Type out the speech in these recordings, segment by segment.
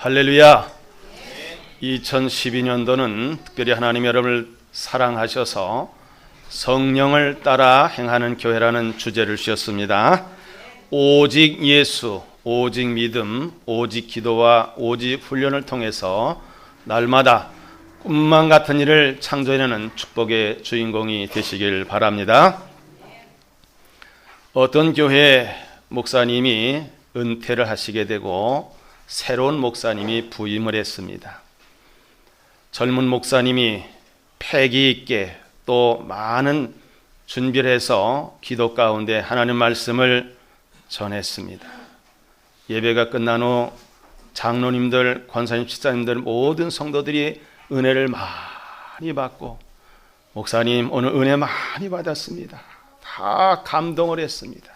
할렐루야. 2012년도는 특별히 하나님 여러분을 사랑하셔서 성령을 따라 행하는 교회라는 주제를 주셨습니다. 오직 예수, 오직 믿음, 오직 기도와 오직 훈련을 통해서 날마다 꿈만 같은 일을 창조해내는 축복의 주인공이 되시길 바랍니다. 어떤 교회 목사님이 은퇴를 하시게 되고 새로운 목사님이 부임을 했습니다. 젊은 목사님이 패기 있게 또 많은 준비를 해서 기도 가운데 하나님 말씀을 전했습니다. 예배가 끝난 후 장로님들, 권사님, 집사님들 모든 성도들이 은혜를 많이 받고 목사님 오늘 은혜 많이 받았습니다. 다 감동을 했습니다.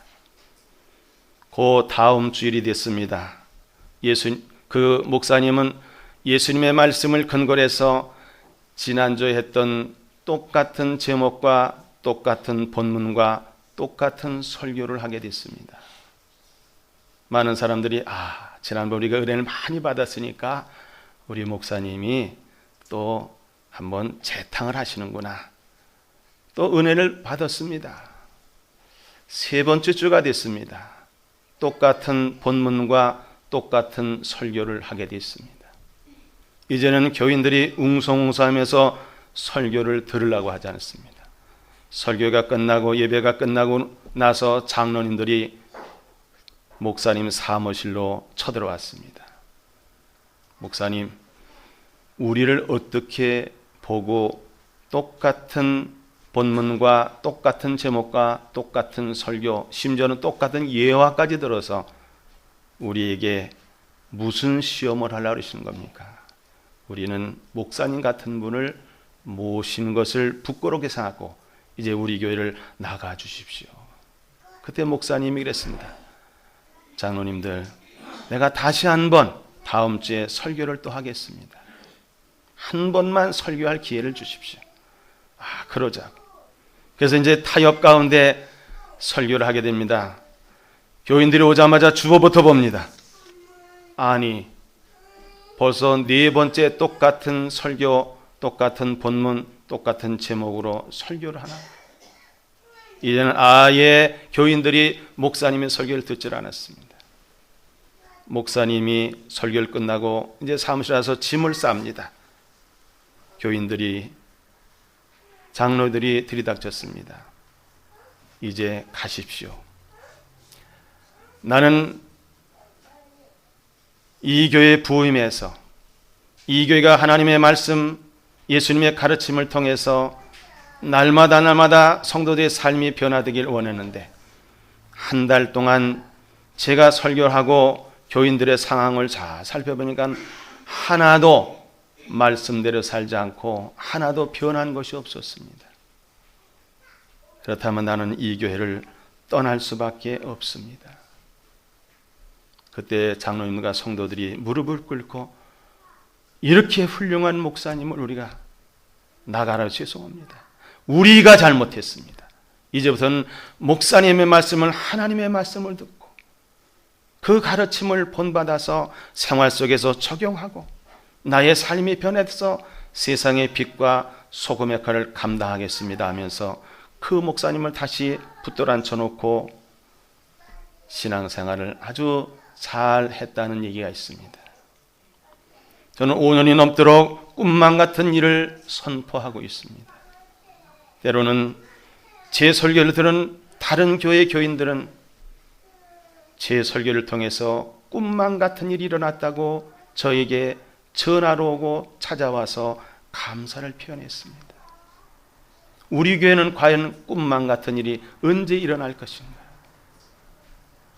그 다음 주일이 됐습니다. 그 목사님은 예수님의 말씀을 근거로 해서 지난주에 했던 똑같은 제목과 똑같은 본문과 똑같은 설교를 하게 됐습니다. 많은 사람들이 지난번 우리가 은혜를 많이 받았으니까 우리 목사님이 또 한번 재탕을 하시는구나. 또 은혜를 받았습니다. 세 번째 주가 됐습니다. 똑같은 본문과 똑같은 설교를 하게 됐습니다. 이제는 교인들이 웅성웅성하면서 설교를 들으려고 하지 않습니다. 설교가 끝나고 예배가 끝나고 나서 장로님들이 목사님 사무실로 쳐들어왔습니다. 목사님, 우리를 어떻게 보고 똑같은 본문과 똑같은 제목과 똑같은 설교, 심지어는 똑같은 예화까지 들어서 우리에게 무슨 시험을 하려고 하시는 겁니까? 우리는 목사님 같은 분을 모신 것을 부끄럽게 생각하고 이제 우리 교회를 나가 주십시오. 그때 목사님이 그랬습니다. 장로님들, 내가 다시 한번 다음 주에 설교를 또 하겠습니다. 한 번만 설교할 기회를 주십시오. 그러자고. 그래서 이제 타협 가운데 설교를 하게 됩니다. 교인들이 오자마자 주보부터 봅니다. 아니, 벌써 네 번째 똑같은 설교, 똑같은 본문, 똑같은 제목으로 설교를 하나? 이제는 아예 교인들이 목사님의 설교를 듣질 않았습니다. 목사님이 설교를 끝나고 이제 사무실에 와서 짐을 쌉니다. 교인들이, 장로들이 들이닥쳤습니다. 이제 가십시오. 나는 이 교회에 부임해서 이 교회가 하나님의 말씀, 예수님의 가르침을 통해서 날마다 성도들의 삶이 변화되길 원했는데 한 달 동안 제가 설교하고 교인들의 상황을 잘 살펴보니까 하나도 말씀대로 살지 않고 하나도 변한 것이 없었습니다. 그렇다면 나는 이 교회를 떠날 수밖에 없습니다. 그때 장로님과 성도들이 무릎을 꿇고 이렇게 훌륭한 목사님을 우리가 나가라 죄송합니다. 우리가 잘못했습니다. 이제부터는 목사님의 말씀을 하나님의 말씀을 듣고 그 가르침을 본받아서 생활 속에서 적용하고 나의 삶이 변해서 세상의 빛과 소금 역할을 감당하겠습니다 하면서 그 목사님을 다시 붙들어 앉혀놓고 신앙생활을 아주 잘 했다는 얘기가 있습니다. 저는 5년이 넘도록 꿈만 같은 일을 선포하고 있습니다. 때로는 제 설교를 들은 다른 교회 교인들은 제 설교를 통해서 꿈만 같은 일이 일어났다고 저에게 전화로 오고 찾아와서 감사를 표현했습니다. 우리 교회는 과연 꿈만 같은 일이 언제 일어날 것인가?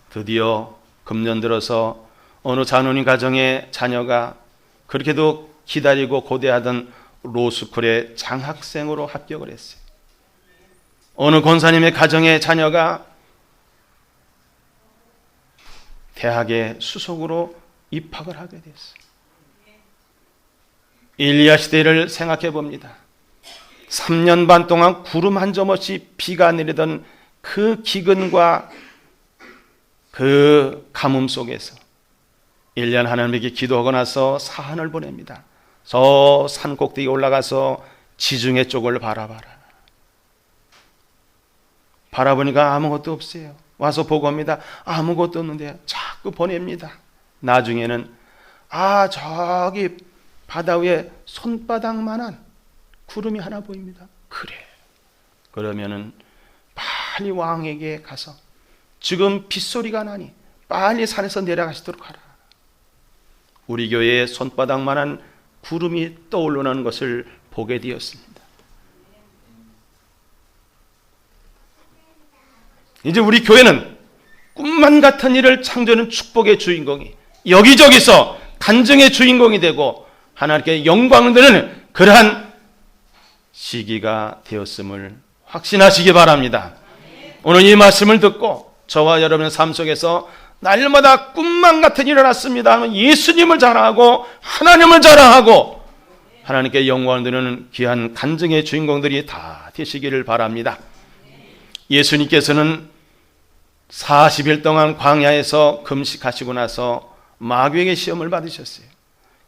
드디어 금년 들어서 어느 장로님 가정의 자녀가 그렇게도 기다리고 고대하던 로스쿨의 장학생으로 합격을 했어요. 어느 권사님의 가정의 자녀가 대학의 수석으로 입학을 하게 됐어요. 엘리야 시대를 생각해 봅니다. 3년 반 동안 구름 한 점 없이 비가 내리던 그 기근과 그 가뭄 속에서 1년 하나님에게 기도하고 나서 사한을 보냅니다. 저 산 꼭대기에 올라가서 지중해 쪽을 바라봐라. 바라보니까 아무것도 없어요. 와서 보고 옵니다. 아무것도 없는데 자꾸 보냅니다. 나중에는 저기 바다 위에 손바닥만한 구름이 하나 보입니다. 그래. 그러면은 빨리 왕에게 가서 지금 빗소리가 나니 빨리 산에서 내려가시도록 하라. 우리 교회에 손바닥만한 구름이 떠오르는 것을 보게 되었습니다. 이제 우리 교회는 꿈만 같은 일을 창조하는 축복의 주인공이 여기저기서 간증의 주인공이 되고 하나님께 영광을 드리는 그러한 시기가 되었음을 확신하시기 바랍니다. 오늘 이 말씀을 듣고 저와 여러분의 삶 속에서 날마다 꿈만 같은 일을 했습니다 하면 예수님을 자랑하고 하나님을 자랑하고 하나님께 영광을 드리는 귀한 간증의 주인공들이 다 되시기를 바랍니다. 예수님께서는 40일 동안 광야에서 금식하시고 나서 마귀에게 시험을 받으셨어요.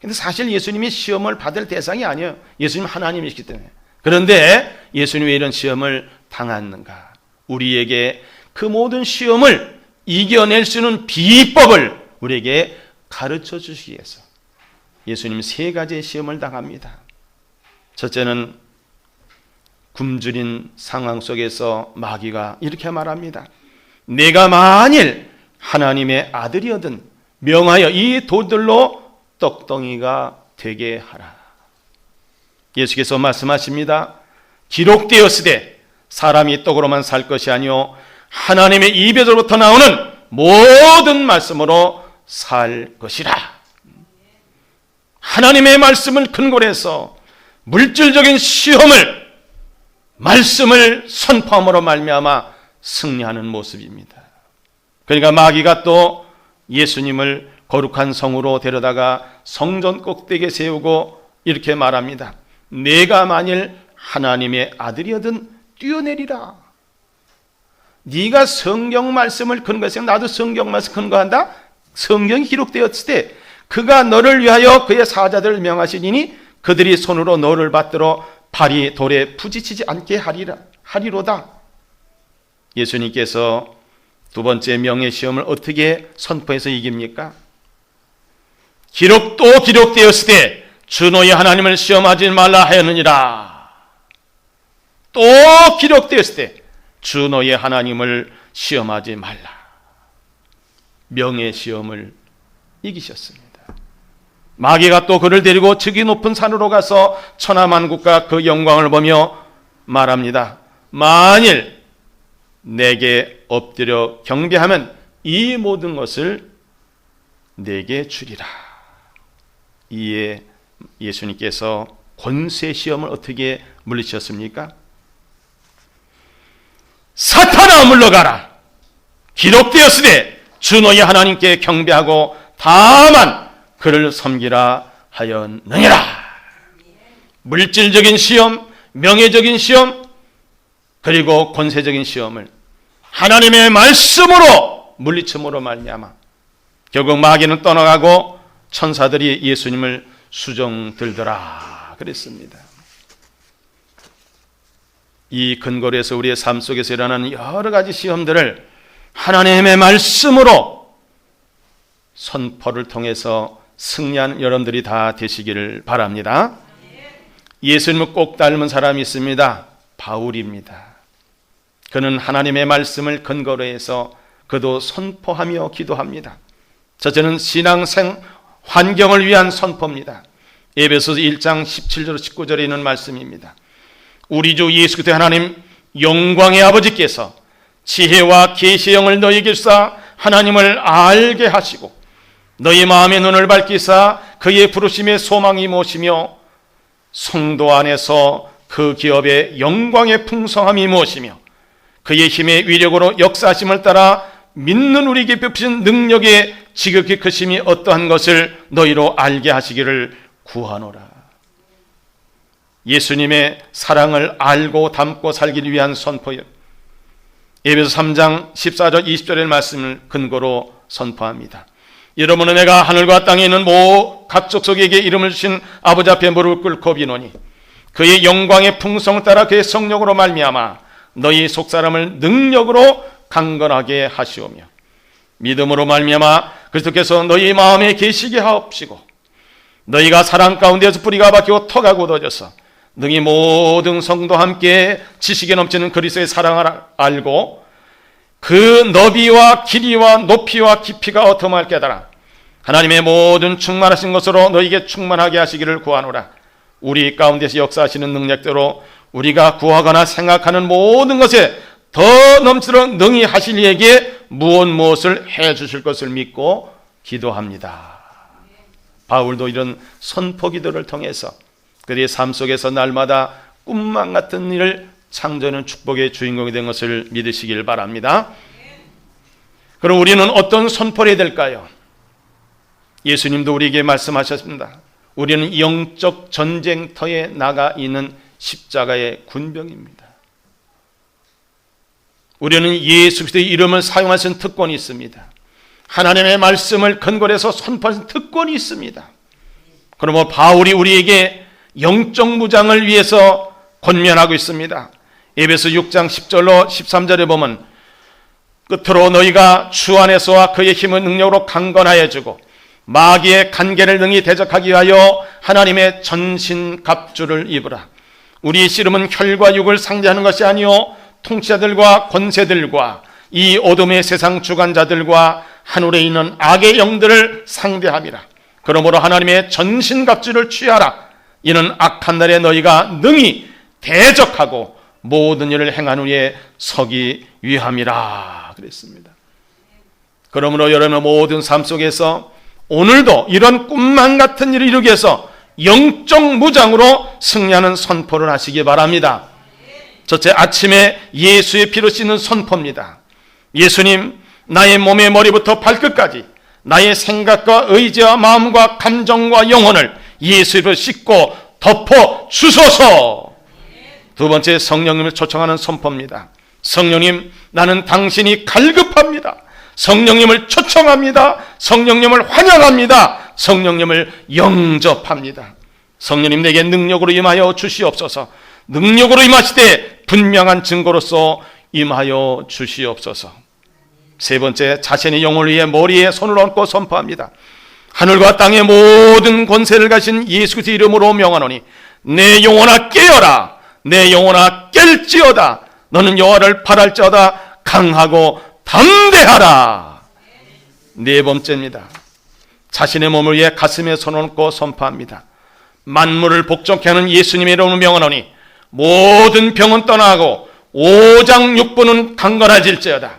근데 사실 예수님이 시험을 받을 대상이 아니에요. 예수님 하나님이시기 때문에. 그런데 예수님이 왜 이런 시험을 당했는가? 우리에게 그 모든 시험을 이겨낼 수 있는 비법을 우리에게 가르쳐 주시기 위해서 예수님 3가지의 시험을 당합니다. 첫째는 굶주린 상황 속에서 마귀가 이렇게 말합니다. 내가 만일 하나님의 아들이거든 명하여 이 돌들로 떡덩이가 되게 하라. 예수께서 말씀하십니다. 기록되었으되 사람이 떡으로만 살 것이 아니요 하나님의 입에서부터 나오는 모든 말씀으로 살 것이라. 하나님의 말씀을 근거로 해서 물질적인 시험을 말씀을 선포함으로 말미암아 승리하는 모습입니다. 그러니까 마귀가 또 예수님을 거룩한 성으로 데려다가 성전 꼭대기에 세우고 이렇게 말합니다. 내가 만일 하나님의 아들이거든 뛰어내리라. 네가 성경 말씀을 근거해서 나도 성경 말씀 근거한다. 성경이 기록되었을 때 그가 너를 위하여 그의 사자들을 명하시니 그들이 손으로 너를 받들어 발이 돌에 부딪히지 않게 하리로다. 예수님께서 두 번째 명예시험을 어떻게 선포해서 이깁니까? 기록되었을 때 주 너희 하나님을 시험하지 말라 하였느니라. 또 기록되었을 때 주 너희 하나님을 시험하지 말라. 명예시험을 이기셨습니다. 마귀가 또 그를 데리고 저기 높은 산으로 가서 천하만국과 그 영광을 보며 말합니다. 만일 내게 엎드려 경배하면 이 모든 것을 내게 주리라. 이에 예수님께서 권세 시험을 어떻게 물리셨습니까? 사탄아 물러가라. 기록되었으되 주 너희 하나님께 경배하고 다만 그를 섬기라 하였느니라. 물질적인 시험, 명예적인 시험, 그리고 권세적인 시험을 하나님의 말씀으로 물리침으로 말미암아 결국 마귀는 떠나가고 천사들이 예수님을 수종 들더라 그랬습니다. 이 근거로 해서 우리의 삶 속에서 일어나는 여러 가지 시험들을 하나님의 말씀으로 선포를 통해서 승리한 여러분들이 다 되시기를 바랍니다. 예수님을 꼭 닮은 사람이 있습니다. 바울입니다. 그는 하나님의 말씀을 근거로 해서 그도 선포하며 기도합니다. 첫째는 신앙생 환경을 위한 선포입니다. 에베소서 1장 17절 19절에 있는 말씀입니다. 우리 주 예수 그리스도 하나님 영광의 아버지께서 지혜와 계시의 영을 너희에게 주사 하나님을 알게 하시고 너희 마음의 눈을 밝히사 그의 부르심의 소망이 무엇이며 성도 안에서 그 기업의 영광의 풍성함이 무엇이며 그의 힘의 위력으로 역사하심을 따라 믿는 우리에게 베푸신 능력의 지극히 크심이 어떠한 것을 너희로 알게 하시기를 구하노라. 예수님의 사랑을 알고 담고 살기 위한 선포예요. 에베소 3장 14절 20절의 말씀을 근거로 선포합니다. 이러므로 내가 하늘과 땅에 있는 각 족속에게 이름을 주신 아버지 앞에 무릎을 꿇고 비노니 그의 영광의 풍성을 따라 그의 성령으로 말미암아 너희 속사람을 능력으로 강건하게 하시오며 믿음으로 말미암아 그리스도께서 너희 마음에 계시게 하옵시고 너희가 사랑 가운데서 뿌리가 박히고 터가 굳어져서 능히 모든 성도 함께 지식에 넘치는 그리스도의 사랑을 알고 그 너비와 길이와 높이와 깊이가 어떠함을 깨달아 하나님의 모든 충만하신 것으로 너희에게 충만하게 하시기를 구하노라. 우리 가운데서 역사하시는 능력대로 우리가 구하거나 생각하는 모든 것에 더 넘치도록 능히 하실 이에게 무엇을 해 주실 것을 믿고 기도합니다. 바울도 이런 선포 기도를 통해서 그의 삶 속에서 날마다 꿈만 같은 일을 창조하는 축복의 주인공이 된 것을 믿으시길 바랍니다. 그럼 우리는 어떤 선포를 해야 될까요? 예수님도 우리에게 말씀하셨습니다. 우리는 영적 전쟁터에 나가 있는 십자가의 군병입니다. 우리는 예수 그리스도의 이름을 사용할 수 있는 특권이 있습니다. 하나님의 말씀을 근거로 해서 선포할 수 있는 특권이 있습니다. 그러므로 바울이 우리에게 영적 무장을 위해서 권면하고 있습니다. 에베소 6장 10절로 13절에 보면 끝으로 너희가 주 안에서와 그의 힘의 능력으로 강건하여 주고 마귀의 간계를 능히 대적하기 위하여 하나님의 전신갑주를 입으라. 우리의 씨름은 혈과 육을 상대하는 것이 아니요 통치자들과 권세들과 이 어둠의 세상 주관자들과 하늘에 있는 악의 영들을 상대함이라. 그러므로 하나님의 전신갑주를 취하라. 이는 악한 날에 너희가 능히 대적하고 모든 일을 행한 후에 서기 위함이라 그랬습니다. 그러므로 여러분의 모든 삶 속에서 오늘도 이런 꿈만 같은 일을 이루기 위해서 영적 무장으로 승리하는 선포를 하시기 바랍니다. 첫째, 아침에 예수의 피로 씻는 선포입니다. 예수님, 나의 몸의 머리부터 발끝까지 나의 생각과 의지와 마음과 감정과 영혼을 예수의 피로 씻고 덮어 주소서. 두 번째, 성령님을 초청하는 선포입니다. 성령님, 나는 당신이 갈급합니다. 성령님을 초청합니다. 성령님을 환영합니다. 성령님을 영접합니다. 성령님 내게 능력으로 임하여 주시옵소서. 능력으로 임하시되 분명한 증거로서 임하여 주시옵소서. 세 번째, 자신의 영혼을 위해 머리에 손을 얹고 선포합니다. 하늘과 땅의 모든 권세를 가진 예수 그리스도의 이름으로 명하노니 내 영혼아 깨어라. 내 영혼아 깰지어다. 너는 여호와를 바랄지어다. 강하고 담대하라. 네 번째입니다. 자신의 몸을 위해 가슴에 손을 얹고 선포합니다. 만물을 복종케 하는 예수님의 이름으로 명하노니 모든 병은 떠나고 오장육부는 강건해질지어다.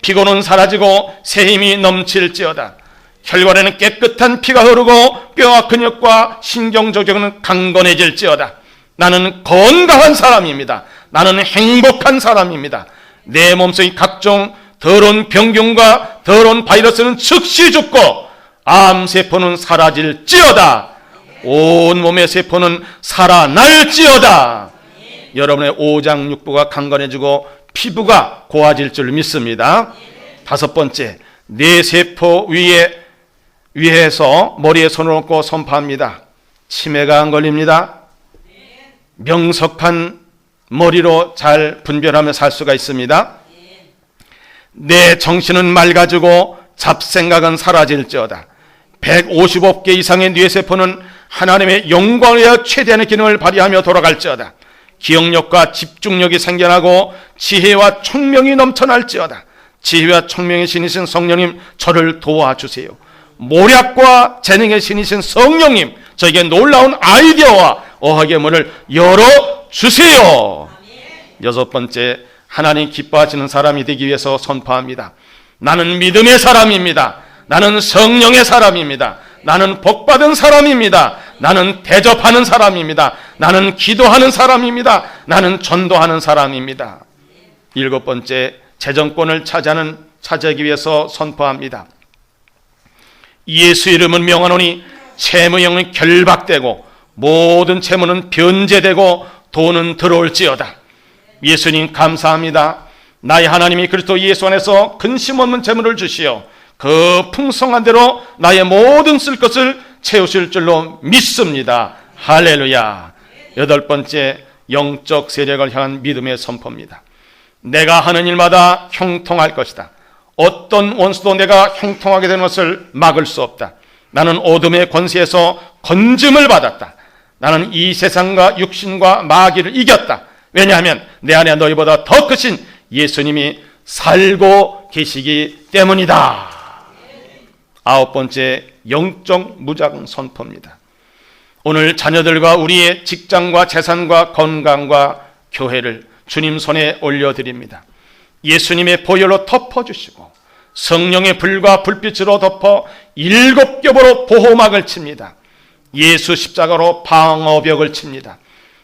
피곤은 사라지고 새 힘이 넘칠지어다. 혈관에는 깨끗한 피가 흐르고 뼈와 근육과 신경조직은 강건해질지어다. 나는 건강한 사람입니다. 나는 행복한 사람입니다. 내 몸속의 각종 더러운 병균과 더러운 바이러스는 즉시 죽고 암세포는 사라질지어다. 온 몸의 세포는 살아날지어다. 여러분의 오장육부가 강건해지고 피부가 고와질 줄 믿습니다. 다섯 번째, 내 세포 위에서 머리에 손을 얹고 선포합니다. 치매가 안 걸립니다. 명석한 머리로 잘 분별하며 살 수가 있습니다. 내 정신은 맑아지고 잡생각은 사라질지어다. 155개 이상의 뇌세포는 하나님의 영광을 위하여 최대한의 기능을 발휘하며 돌아갈지어다. 기억력과 집중력이 생겨나고 지혜와 총명이 넘쳐날지어다. 지혜와 총명의 신이신 성령님, 저를 도와주세요. 모략과 재능의 신이신 성령님, 저에게 놀라운 아이디어와 어학의 문을 열어주세요. 여섯 번째, 하나님 기뻐하시는 사람이 되기 위해서 선포합니다. 나는 믿음의 사람입니다. 나는 성령의 사람입니다. 나는 복받은 사람입니다. 나는 대접하는 사람입니다. 나는 기도하는 사람입니다. 나는 전도하는 사람입니다. 일곱 번째, 재정권을 차지하기 위해서 선포합니다. 예수 이름은 명하노니 채무형은 결박되고 모든 채무는 변제되고 돈은 들어올지어다. 예수님 감사합니다. 나의 하나님이 그리스도 예수 안에서 근심 없는 재물을 주시어 그 풍성한 대로 나의 모든 쓸 것을 채우실 줄로 믿습니다. 할렐루야. 여덟 번째, 영적 세력을 향한 믿음의 선포입니다. 내가 하는 일마다 형통할 것이다. 어떤 원수도 내가 형통하게 되는 것을 막을 수 없다. 나는 어둠의 권세에서 건짐을 받았다. 나는 이 세상과 육신과 마귀를 이겼다. 왜냐하면 내 안에 너희보다 더 크신 예수님이 살고 계시기 때문이다. 아홉 번째, 영적 무장 선포입니다. 오늘 자녀들과 우리의 직장과 재산과 건강과 교회를 주님 손에 올려드립니다. 예수님의 보혈로 덮어주시고 성령의 불과 불빛으로 덮어 7겹으로 보호막을 칩니다. 예수 십자가로 방어벽을 칩니다.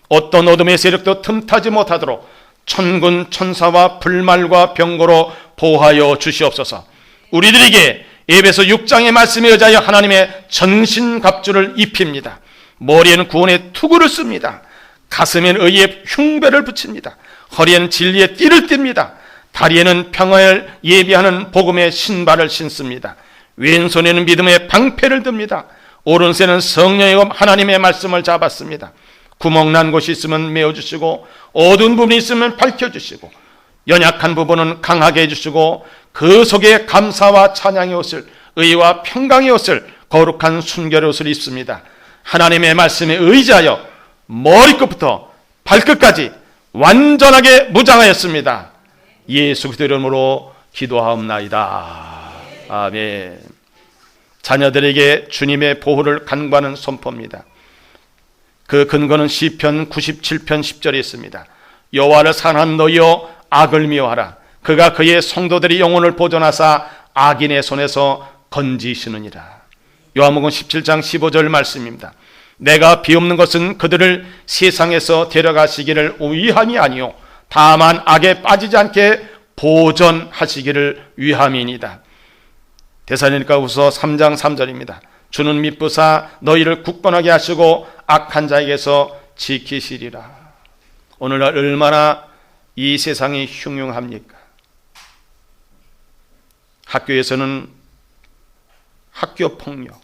어떤 어둠의 세력도 틈타지 못하도록 천군 천사와 불말과 병거로 보호하여 주시옵소서. 우리들에게 에베소 6장의 말씀에 의하여 하나님의 전신갑주를 입힙니다. 머리에는 구원의 투구를 씁니다. 가슴에는 의의 흉배를 붙입니다. 허리에는 진리의 띠를 띱니다. 다리에는 평화를 예비하는 복음의 신발을 신습니다. 왼손에는 믿음의 방패를 듭니다. 오른손에는 성령의 검 하나님의 말씀을 잡았습니다. 구멍난 곳이 있으면 메워주시고 어두운 부분이 있으면 밝혀주시고 연약한 부분은 강하게 해주시고 그 속에 감사와 찬양의 옷을, 의와 평강의 옷을, 거룩한 순결의 옷을 입습니다. 하나님의 말씀에 의지하여 머리끝부터 발끝까지 완전하게 무장하였습니다. 예수 그리스도의 이름으로 기도하옵나이다. 아멘. 자녀들에게 주님의 보호를 간구하는 선포입니다. 그 근거는 시편 97편 10절에 있습니다. 여호와를 사랑하는 너희여 악을 미워하라. 그가 그의 성도들의 영혼을 보존하사 악인의 손에서 건지시느니라. 요한복음 17장 15절 말씀입니다. 내가 비옵는 것은 그들을 세상에서 데려가시기를 위함이 아니요 다만 악에 빠지지 않게 보존하시기를 위함이니이다. 데살로니가후서 3장 3절입니다. 주는 미쁘사 너희를 굳건하게 하시고 악한 자에게서 지키시리라. 오늘날 얼마나 이 세상이 흉흉합니까? 학교에서는 학교 폭력,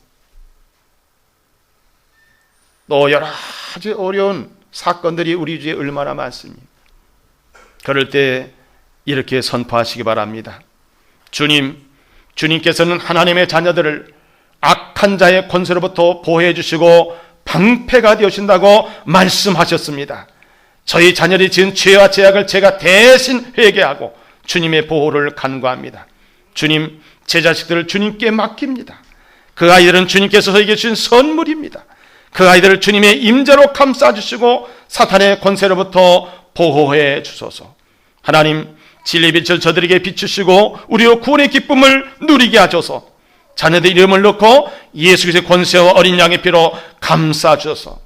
또 여러 가지 어려운 사건들이 우리 주위에 얼마나 많습니까? 그럴 때 이렇게 선포하시기 바랍니다. 주님께서는 하나님의 자녀들을 악한 자의 권세로부터 보호해 주시고 방패가 되어주신다고 말씀하셨습니다. 저희 자녀들이 지은 죄와 죄악을 제가 대신 회개하고 주님의 보호를 간구합니다. 주님, 제 자식들을 주님께 맡깁니다. 그 아이들은 주님께서 저에게 주신 선물입니다. 그 아이들을 주님의 임재로 감싸주시고 사탄의 권세로부터 보호해 주소서. 하나님, 진리의 빛을 저들에게 비추시고 우리의 구원의 기쁨을 누리게 하소서. 자녀들 이름을 넣고 예수 그리스도의 권세와 어린 양의 피로 감싸 주소서.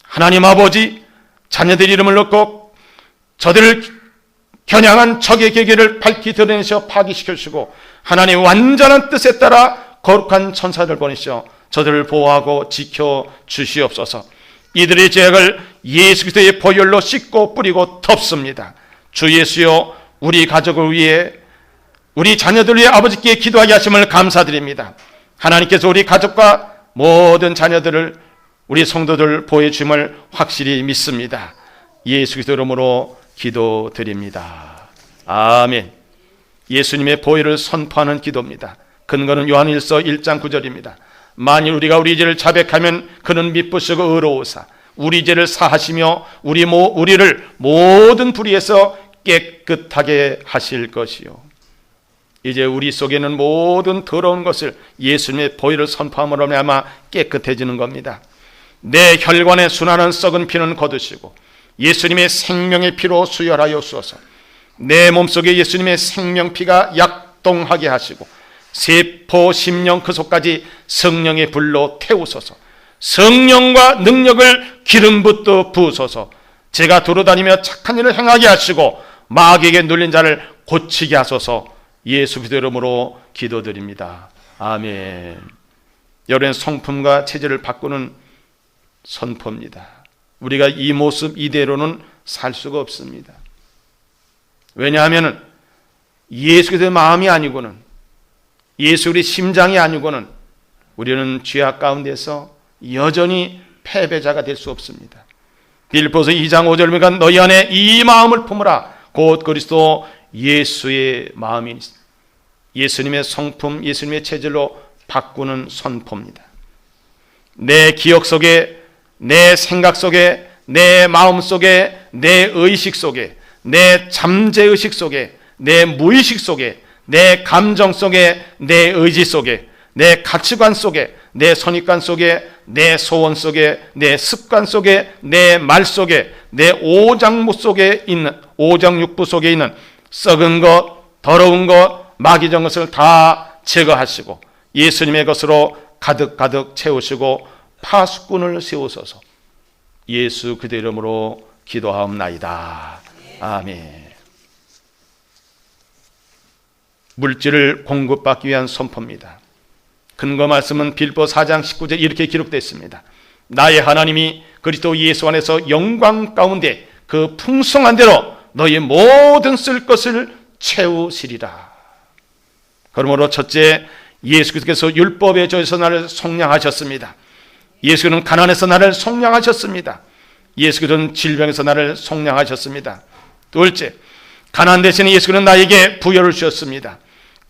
하나님 아버지, 자녀들 이름을 넣고 저들을 겨냥한 적의 계계를 밝히 드러내셔 파기시켜 주시고 하나님의 완전한 뜻에 따라 거룩한 천사들 보내시어 저들을 보호하고 지켜 주시옵소서. 이들의 죄악을 예수 그리스도의 보혈로 씻고 뿌리고 덮습니다. 주 예수여, 우리 가족을 위해, 우리 자녀들 위해 아버지께 기도하게 하심을 감사드립니다. 하나님께서 우리 가족과 모든 자녀들을, 우리 성도들 보호해 주심을 확실히 믿습니다. 예수 그리스도 이름으로 기도드립니다. 아멘. 예수님의 보혈을 선포하는 기도입니다. 근거는 요한일서 1장 9절입니다. 만일 우리가 우리 죄를 자백하면 그는 미쁘시고 의로우사 우리 죄를 사하시며 우리를 모든 불의에서 깨끗하게 하실 것이요. 이제 우리 속에는 모든 더러운 것을 예수님의 보혈을 선포함으로 아마 깨끗해지는 겁니다. 내 혈관에 순하는 썩은 피는 거두시고 예수님의 생명의 피로 수혈하여 주소서. 내 몸속에 예수님의 생명피가 약동하게 하시고 세포, 심령, 그 속까지 성령의 불로 태우소서. 성령과 능력을 기름 붓듯 부으소서. 제가 돌아다니며 착한 일을 행하게 하시고 마귀에게 눌린 자를 고치게 하소서. 예수 그리스도 이름으로 기도드립니다. 아멘. 여러분의 성품과 체질을 바꾸는 선포입니다. 우리가 이 모습 이대로는 살 수가 없습니다. 왜냐하면 예수 그리스도의 마음이 아니고는 예수 우리 심장이 아니고는 우리는 죄악 가운데서 여전히 패배자가 될 수 없습니다. 빌립보서 2장 5절 보니까 너희 안에 이 마음을 품으라. 곧 그리스도 예수의 마음이 예수님의 성품, 예수님의 체질로 바꾸는 선포입니다. 내 기억 속에, 내 생각 속에, 내 마음 속에, 내 의식 속에, 내 잠재의식 속에, 내 무의식 속에, 내 감정 속에, 내 의지 속에, 내 가치관 속에, 내 선입관 속에, 내 소원 속에, 내 습관 속에, 내 말 속에, 내 오장무 속에 있는, 오장육부 속에 있는 썩은 것, 더러운 것, 마귀적 것을 다 제거하시고 예수님의 것으로 가득가득 채우시고 파수꾼을 세우소서. 예수 그대 이름으로 기도하옵나이다. 아멘. 물질을 공급받기 위한 선포입니다. 근거 말씀은 빌립보 4장 19절 이렇게 기록되어 있습니다. 나의 하나님이 그리스도 예수 안에서 영광 가운데 그 풍성한 대로 너희 모든 쓸 것을 채우시리라. 그러므로 첫째, 예수께서 율법에 저에서 나를 속량하셨습니다. 예수는 가난에서 나를 속량하셨습니다. 예수는 질병에서 나를 속량하셨습니다. 둘째, 가난 대신에 예수는 나에게 부여를 주셨습니다.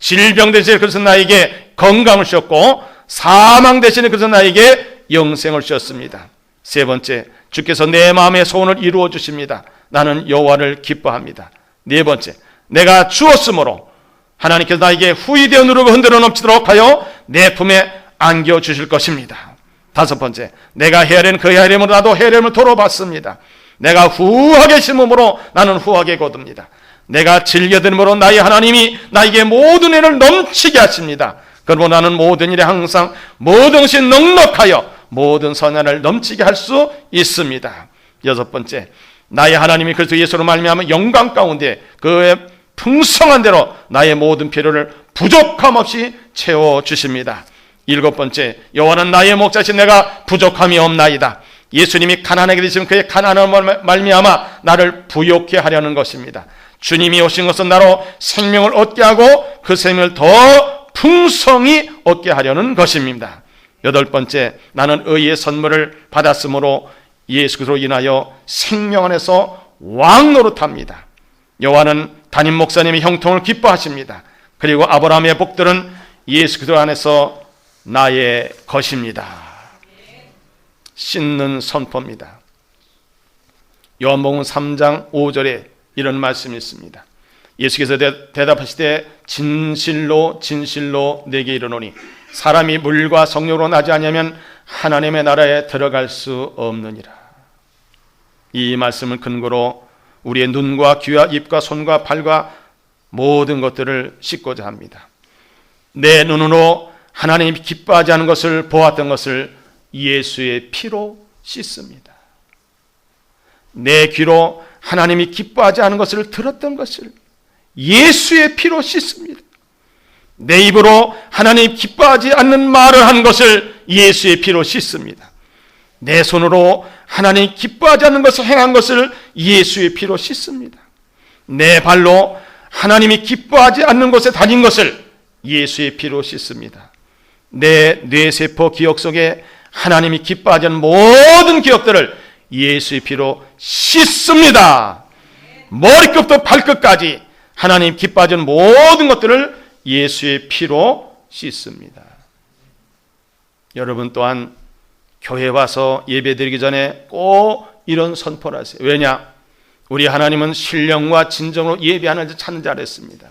질병 대신에 그래서 나에게 건강을 주셨고 사망 대신에 그래서 나에게 영생을 주셨습니다. 세 번째, 주께서 내 마음의 소원을 이루어 주십니다. 나는 여호와를 기뻐합니다. 네 번째, 내가 주었으므로 하나님께서 나에게 후이되어 누르고 흔들어 넘치도록 하여 내 품에 안겨 주실 것입니다. 다섯 번째, 내가 헤아리는 그 헤아림으로 나도 헤아림을 도로 받습니다. 내가 후하게 심음으로 나는 후하게 거둡니다. 내가 즐겨드림으로 나의 하나님이 나에게 모든 일을 넘치게 하십니다. 그러므로 나는 모든 일에 항상 모든 것이 넉넉하여 모든 선한을 넘치게 할 수 있습니다. 여섯 번째, 나의 하나님이 그리스도 예수로 말미암아 영광 가운데 그의 풍성한 대로 나의 모든 필요를 부족함 없이 채워주십니다. 일곱 번째, 여호와는 나의 목자신 내가 부족함이 없나이다. 예수님이 가난하게 되시면 그의 가난함을 말미암아 나를 부욕케 하려는 것입니다. 주님이 오신 것은 나로 생명을 얻게 하고 그 생명을 더 풍성히 얻게 하려는 것입니다. 여덟 번째, 나는 의의 선물을 받았으므로 예수 그리스도로 인하여 생명 안에서 왕노릇합니다. 여호와는 담임 목사님의 형통을 기뻐하십니다. 그리고 아브라함의 복들은 예수 그리스도 안에서 나의 것입니다. 씻는 선포입니다. 요한복음 3장 5절에 이런 말씀이 있습니다. 예수께서 대답하시되 진실로 진실로 내게 이르노니 사람이 물과 성령으로 나지 아니하면 하나님의 나라에 들어갈 수 없느니라. 이 말씀을 근거로 우리의 눈과 귀와 입과 손과 발과 모든 것들을 씻고자 합니다. 내 눈으로 하나님이 기뻐하지 않은 것을 보았던 것을 예수의 피로 씻습니다. 내 귀로 하나님이 기뻐하지 않은 것을 들었던 것을 예수의 피로 씻습니다. 내 입으로 하나님이 기뻐하지 않는 말을 한 것을 예수의 피로 씻습니다. 내 손으로 하나님이 기뻐하지 않는 것을 행한 것을 예수의 피로 씻습니다. 내 발로 하나님이 기뻐하지 않는 곳에 다닌 것을 예수의 피로 씻습니다. 내 뇌세포 기억 속에 하나님이 기뻐하지 않는 모든 기억들을 예수의 피로 씻습니다. 머리끝부터 발끝까지 하나님 기뻐하지 않는 모든 것들을 예수의 피로 씻습니다. 여러분 또한 교회 와서 예배드리기 전에 꼭 이런 선포를 하세요. 왜냐? 우리 하나님은 신령과 진정으로 예배하는 자 찾는 자라 했습니다.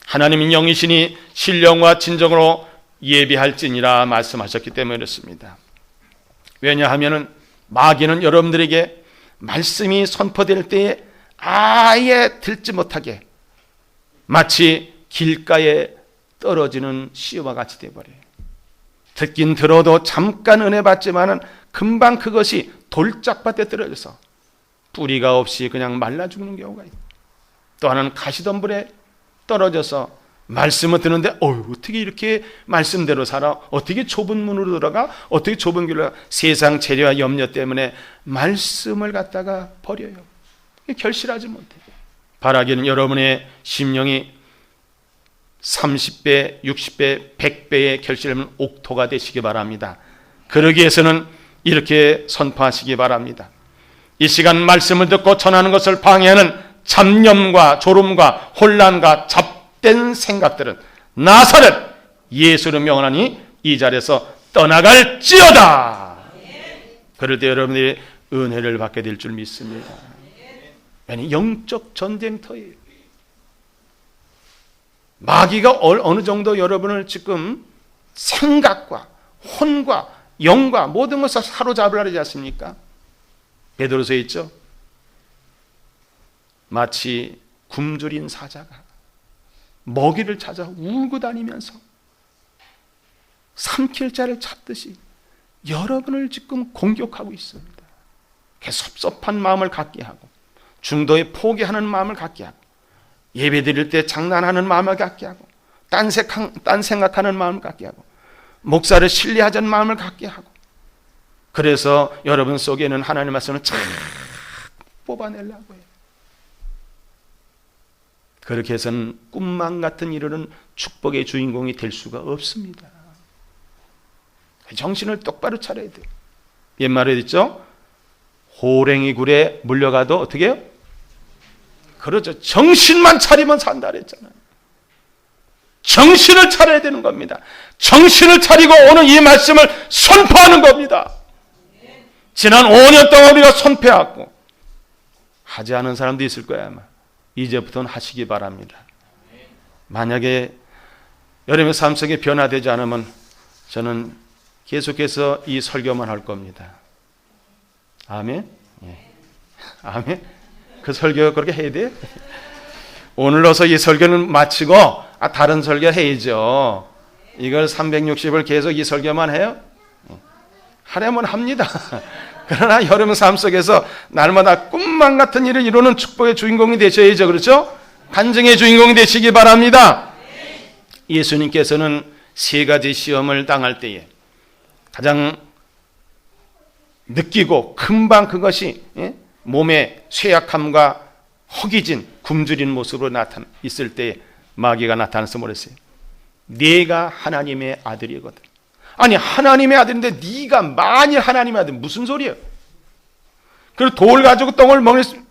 하나님은 영이시니 신령과 진정으로 예배할지니라 말씀하셨기 때문에 그렇습니다. 왜냐하면 마귀는 여러분들에게 말씀이 선포될 때에 아예 듣지 못하게 마치 길가에 떨어지는 씨와 같이 되어버려요. 듣긴 들어도 잠깐 은혜 받지만은 금방 그것이 돌짝밭에 떨어져서 뿌리가 없이 그냥 말라 죽는 경우가 있어요. 또 하나는 가시덤불에 떨어져서 말씀을 듣는데 어떻게 이렇게 말씀대로 살아? 어떻게 좁은 문으로 들어가? 어떻게 좁은 길로 가? 세상 재료와 염려 때문에 말씀을 갖다가 버려요. 결실하지 못해요. 바라기는 여러분의 심령이 30배, 60배, 100배의 결실하면 옥토가 되시기 바랍니다. 그러기 위해서는 이렇게 선포하시기 바랍니다. 이 시간 말씀을 듣고 전하는 것을 방해하는 잡념과 졸음과 혼란과 잡된 생각들은 나사렛 예수를 명하니 이 자리에서 떠나갈지어다. 그럴 때 여러분들이 은혜를 받게 될 줄 믿습니다. 왜냐하면 영적 전쟁터예요. 마귀가 어느 정도 여러분을 지금 생각과 혼과 영과 모든 것을 사로잡으려 하지 않습니까? 베드로서에 있죠. 마치 굶주린 사자가 먹이를 찾아 울고 다니면서 삼킬 자를 찾듯이 여러분을 지금 공격하고 있습니다. 섭섭한 마음을 갖게 하고 중도에 포기하는 마음을 갖게 하고 예배 드릴 때 장난하는 마음을 갖게 하고 딴 생각하는 마음을 갖게 하고 목사를 신뢰하자는 마음을 갖게 하고 그래서 여러분 속에는 하나님의 말씀을 착 뽑아내려고 해요. 그렇게 해서는 꿈만 같은 이르는 축복의 주인공이 될 수가 없습니다. 정신을 똑바로 차려야 돼요. 옛말에 있죠? 호랭이 굴에 물려가도 어떻게 해요? 그렇죠. 정신만 차리면 산다 그랬잖아요. 정신을 차려야 되는 겁니다. 정신을 차리고 오늘 이 말씀을 선포하는 겁니다. 지난 5년 동안 우리가 선포해왔고 하지 않은 사람도 있을 거야 아마. 이제부터는 하시기 바랍니다. 만약에 여러분의 삶 속에 변화되지 않으면 저는 계속해서 이 설교만 할 겁니다. 아멘? 예. 아멘? 그 설교 그렇게 해야 돼요? 오늘로서 이 설교는 마치고 다른 설교 해야죠. 이걸 360을 계속 이 설교만 해요? 하려면 합니다. 그러나 여러분 삶 속에서 날마다 꿈만 같은 일을 이루는 축복의 주인공이 되셔야죠. 그렇죠? 간증의 주인공이 되시기 바랍니다. 예수님께서는 세 가지 시험을 당할 때에 가장 느끼고 금방 그것이 몸의 쇠약함과 허기진 굶주린 모습으로 있을 때 마귀가 나타나서 뭐랬어요? 네가 하나님의 아들이거든. 아니 하나님의 아들인데 네가 만일 하나님의 아들 무슨 소리예요? 그리고 돌 가지고 똥을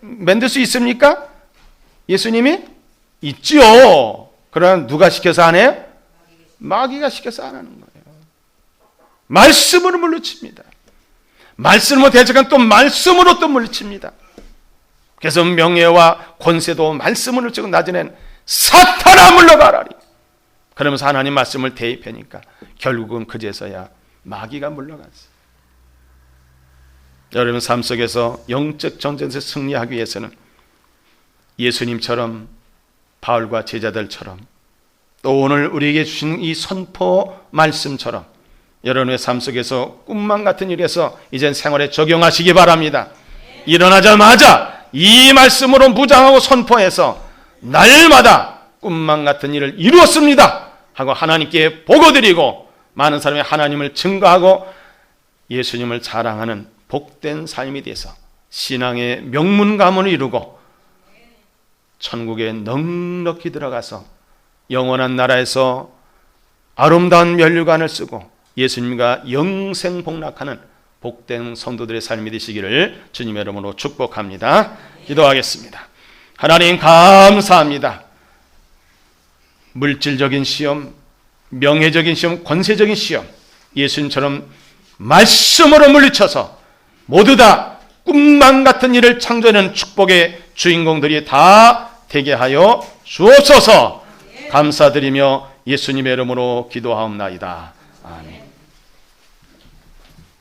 만들 수 있습니까? 예수님이? 있지요. 그러나 누가 시켜서 안 해요? 마귀가 시켜서 안 하는 거예요. 말씀으로 물리칩니다. 말씀으로 대적한 또 말씀으로 또 물리칩니다. 그래서 명예와 권세도 말씀으로 지금 나중엔 사탄아 물러가라리. 그러면서 하나님 말씀을 대입하니까 결국은 그제서야 마귀가 물러갔어요. 여러분 삶 속에서 영적 전쟁에서 승리하기 위해서는 예수님처럼 바울과 제자들처럼 또 오늘 우리에게 주신 이 선포 말씀처럼 여러분의 삶 속에서 꿈만 같은 일에서 이젠 생활에 적용하시기 바랍니다. 일어나자마자 이 말씀으로 무장하고 선포해서 날마다 꿈만 같은 일을 이루었습니다 하고 하나님께 보고드리고 많은 사람이 하나님을 증거하고 예수님을 자랑하는 복된 삶이 돼서 신앙의 명문 가문을 이루고 천국에 넉넉히 들어가서 영원한 나라에서 아름다운 면류관을 쓰고 예수님과 영생 복락하는 복된 성도들의 삶이 되시기를 주님의 이름으로 축복합니다. 기도하겠습니다. 하나님 감사합니다. 물질적인 시험, 명예적인 시험, 권세적인 시험 예수님처럼 말씀으로 물리쳐서 모두 다 꿈만 같은 일을 창조하는 축복의 주인공들이 다 되게 하여 주옵소서. 감사드리며 예수님의 이름으로 기도하옵나이다. 아멘.